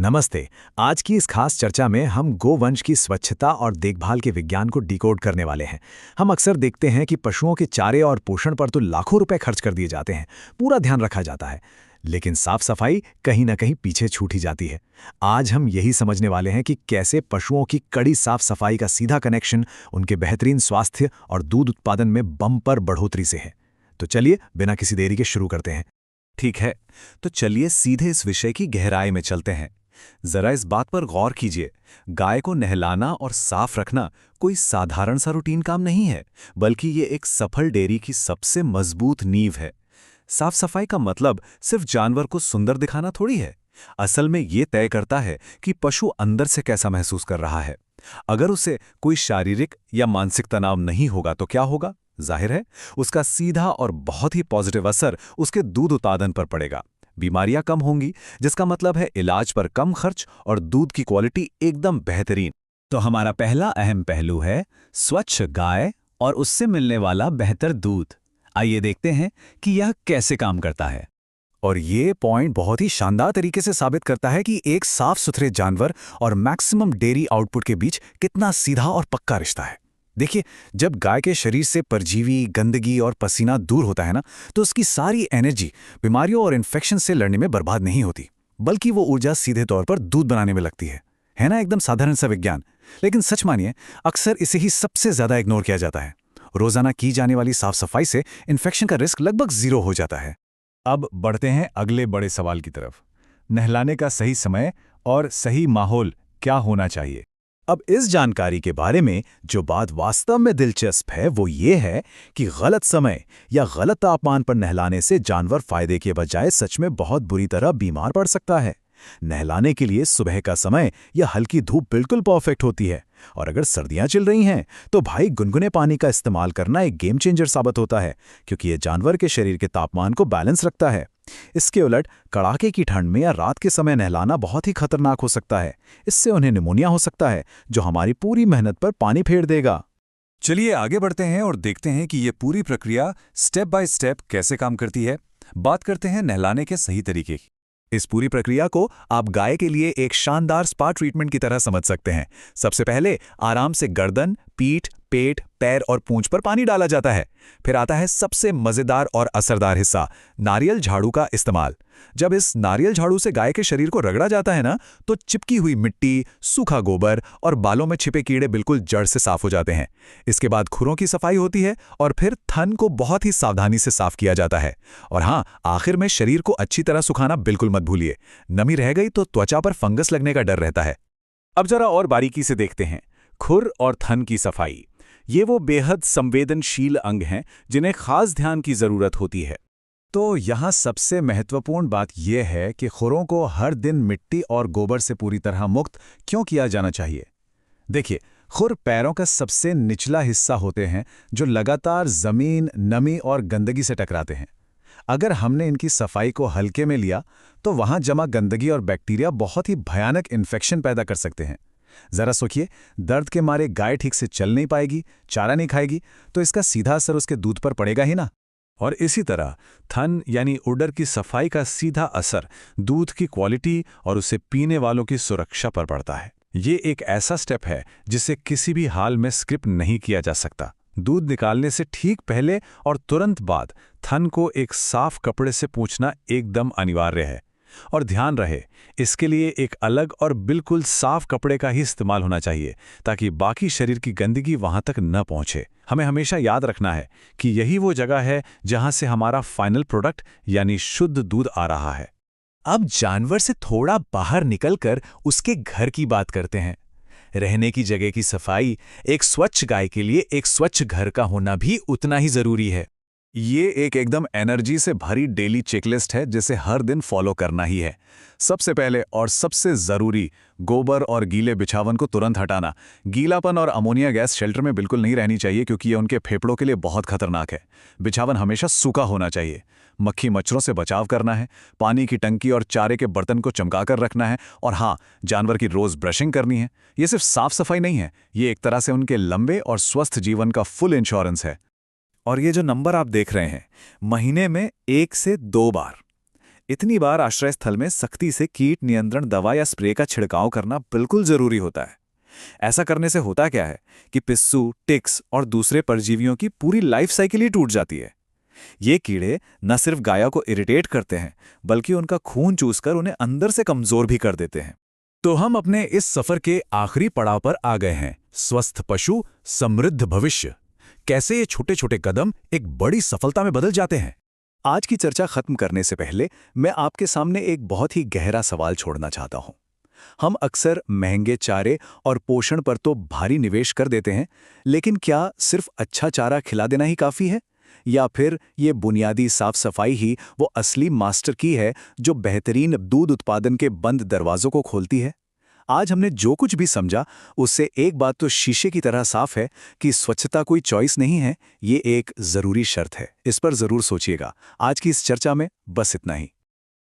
नमस्ते। आज की इस खास चर्चा में हम गोवंश की स्वच्छता और देखभाल के विज्ञान को डिकोड करने वाले हैं। हम अक्सर देखते हैं कि पशुओं के चारे और पोषण पर तो लाखों रुपए खर्च कर दिए जाते हैं, पूरा ध्यान रखा जाता है, लेकिन साफ सफाई कहीं ना कहीं पीछे छूट ही जाती है। आज हम यही समझने वाले हैं कि कैसे पशुओं की कड़ी साफ सफाई का सीधा कनेक्शन उनके बेहतरीन स्वास्थ्य और दूध उत्पादन में बम्पर बढ़ोतरी से है। तो चलिए बिना किसी देरी के शुरू करते हैं। ठीक है, तो चलिए सीधे इस विषय की गहराई में चलते हैं। जरा इस बात पर गौर कीजिए, गाय को नहलाना और साफ रखना कोई साधारण सा रूटीन काम नहीं है, बल्कि ये एक सफल डेयरी की सबसे मजबूत नींव है। साफ सफाई का मतलब सिर्फ जानवर को सुंदर दिखाना थोड़ी है। असल में ये तय करता है कि पशु अंदर से कैसा महसूस कर रहा है। अगर उसे कोई शारीरिक या मानसिक तनाव नहीं होगा तो क्या होगा? जाहिर है, उसका सीधा और बहुत ही पॉजिटिव असर उसके दूध उत्पादन पर पड़ेगा। बीमारियां कम होंगी, जिसका मतलब है इलाज पर कम खर्च और दूध की क्वालिटी एकदम बेहतरीन। तो हमारा पहला अहम पहलू है स्वच्छ गाय और उससे मिलने वाला बेहतर दूध। आइए देखते हैं कि यह कैसे काम करता है। और ये पॉइंट बहुत ही शानदार तरीके से साबित करता है कि एक साफ सुथरे जानवर और मैक्सिमम डेयरी आउटपुट के बीच कितना सीधा और पक्का रिश्ता है। देखिए, जब गाय के शरीर से परजीवी, गंदगी और पसीना दूर होता है ना, तो उसकी सारी एनर्जी बीमारियों और इन्फेक्शन से लड़ने में बर्बाद नहीं होती, बल्कि वो ऊर्जा सीधे तौर पर दूध बनाने में लगती है। है ना, एकदम साधारण सा विज्ञान। लेकिन सच मानिए, अक्सर इसे ही सबसे ज्यादा इग्नोर किया जाता है। रोजाना की जाने वाली साफ सफाई से इन्फेक्शन का रिस्क लगभग 0 हो जाता है। अब बढ़ते हैं अगले बड़े सवाल की तरफ। नहलाने का सही समय और सही माहौल क्या होना चाहिए? अब इस जानकारी के बारे में जो बात वास्तव में दिलचस्प है वो ये है कि गलत समय या गलत तापमान पर नहलाने से जानवर फायदे के बजाय सच में बहुत बुरी तरह बीमार पड़ सकता है। नहलाने के लिए सुबह का समय या हल्की धूप बिल्कुल परफेक्ट होती है, और अगर सर्दियां चल रही हैं तो भाई गुनगुने पानी का इस्तेमाल करना एक गेम चेंजर साबित होता है, क्योंकि ये जानवर के शरीर के तापमान को बैलेंस रखता है। इसके उलट कड़ाके की ठंड में या रात के समय नहलाना बहुत ही खतरनाक हो सकता है। इससे उन्हें निमोनिया हो सकता है, जो हमारी पूरी मेहनत पर पानी फेर देगा। चलिए आगे बढ़ते हैं और देखते हैं कि ये पूरी प्रक्रिया स्टेप बाय स्टेप कैसे काम करती है। बात करते हैं नहलाने के सही तरीके की। इस पूरी प्रक्रिया को आप गाय के लिए एक शानदार स्पा ट्रीटमेंट की तरह समझ सकते हैं। सबसे पहले आराम से गर्दन, पीठ, पेट, पैर और पूंछ पर पानी डाला जाता है। फिर आता है सबसे मजेदार और असरदार हिस्सा, नारियल झाड़ू का इस्तेमाल। जब इस नारियल झाड़ू से गाय के शरीर को रगड़ा जाता है ना, तो चिपकी हुई मिट्टी, सूखा गोबर और बालों में छिपे कीड़े बिल्कुल जड़ से साफ हो जाते हैं। इसके बाद खुरों की सफाई होती है और फिर थन को बहुत ही सावधानी से साफ किया जाता है। और हाँ, आखिर में शरीर को अच्छी तरह सुखाना बिल्कुल मत भूलिए। नमी रह गई तो त्वचा पर फंगस लगने का डर रहता है। अब जरा और बारीकी से देखते हैं खुर और थन की सफाई। ये वो बेहद संवेदनशील अंग हैं जिन्हें खास ध्यान की जरूरत होती है। तो यहाँ सबसे महत्वपूर्ण बात यह है कि खुरों को हर दिन मिट्टी और गोबर से पूरी तरह मुक्त क्यों किया जाना चाहिए। देखिए, खुर पैरों का सबसे निचला हिस्सा होते हैं जो लगातार जमीन, नमी और गंदगी से टकराते हैं। अगर हमने इनकी सफाई को हल्के में लिया तो वहां जमा गंदगी और बैक्टीरिया बहुत ही भयानक इन्फेक्शन पैदा कर सकते हैं। जरा सोचिए, दर्द के मारे गाय ठीक से चल नहीं पाएगी, चारा नहीं खाएगी, तो इसका सीधा असर उसके दूध पर पड़ेगा ही ना। और इसी तरह थन यानी उडर की सफाई का सीधा असर दूध की क्वालिटी और उसे पीने वालों की सुरक्षा पर पड़ता है। ये एक ऐसा स्टेप है जिसे किसी भी हाल में स्किप नहीं किया जा सकता। दूध निकालने से ठीक पहले और तुरंत बाद थन को एक साफ कपड़े से पोंछना एकदम अनिवार्य है। और ध्यान रहे, इसके लिए एक अलग और बिल्कुल साफ कपड़े का ही इस्तेमाल होना चाहिए, ताकि बाकी शरीर की गंदगी वहां तक न पहुंचे। हमें हमेशा याद रखना है कि यही वो जगह है जहां से हमारा फाइनल प्रोडक्ट यानी शुद्ध दूध आ रहा है। अब जानवर से थोड़ा बाहर निकलकर उसके घर की बात करते हैं। रहने की जगह की सफाई एक स्वच्छ गाय के लिए एक स्वच्छ घर का होना भी उतना ही जरूरी है। ये एक एकदम एनर्जी से भरी डेली चेकलिस्ट है जिसे हर दिन फॉलो करना ही है। सबसे पहले और सबसे जरूरी, गोबर और गीले बिछावन को तुरंत हटाना। गीलापन और अमोनिया गैस शेल्टर में बिल्कुल नहीं रहनी चाहिए, क्योंकि ये उनके फेफड़ों के लिए बहुत खतरनाक है। बिछावन हमेशा सूखा होना चाहिए। मक्खी मच्छरों से बचाव करना है। पानी की टंकी और चारे के बर्तन को चमकाकर रखना है। और हाँ, जानवर की रोज ब्रशिंग करनी है। ये सिर्फ साफ सफाई नहीं है, ये एक तरह से उनके लंबे और स्वस्थ जीवन का फुल इंश्योरेंस है। और ये जो नंबर आप देख रहे हैं, महीने में 1 से 2 बार, इतनी बार आश्रय स्थल में सख्ती से कीट नियंत्रण दवा या स्प्रे का छिड़काव करना बिल्कुल जरूरी होता है। ऐसा करने से होता क्या है कि पिस्सू, टिक्स और दूसरे परजीवियों की पूरी लाइफ साइकिल ही टूट जाती है। ये कीड़े न सिर्फ गायों को इरिटेट करते हैं, बल्कि उनका खून चूसकर उन्हें अंदर से कमजोर भी कर देते हैं। तो हम अपने इस सफर के आखिरी पड़ाव पर आ गए हैं, स्वस्थ पशु, समृद्ध भविष्य। कैसे ये छोटे छोटे कदम एक बड़ी सफलता में बदल जाते हैं। आज की चर्चा खत्म करने से पहले मैं आपके सामने एक बहुत ही गहरा सवाल छोड़ना चाहता हूं। हम अक्सर महंगे चारे और पोषण पर तो भारी निवेश कर देते हैं, लेकिन क्या सिर्फ अच्छा चारा खिला देना ही काफी है? या फिर ये बुनियादी साफ सफाई ही वो असली मास्टर की है जो बेहतरीन दूध उत्पादन के बंद दरवाजों को खोलती है? आज हमने जो कुछ भी समझा उससे एक बात तो शीशे की तरह साफ है कि स्वच्छता कोई चॉइस नहीं है, ये एक जरूरी शर्त है। इस पर जरूर सोचिएगा। आज की इस चर्चा में बस इतना ही।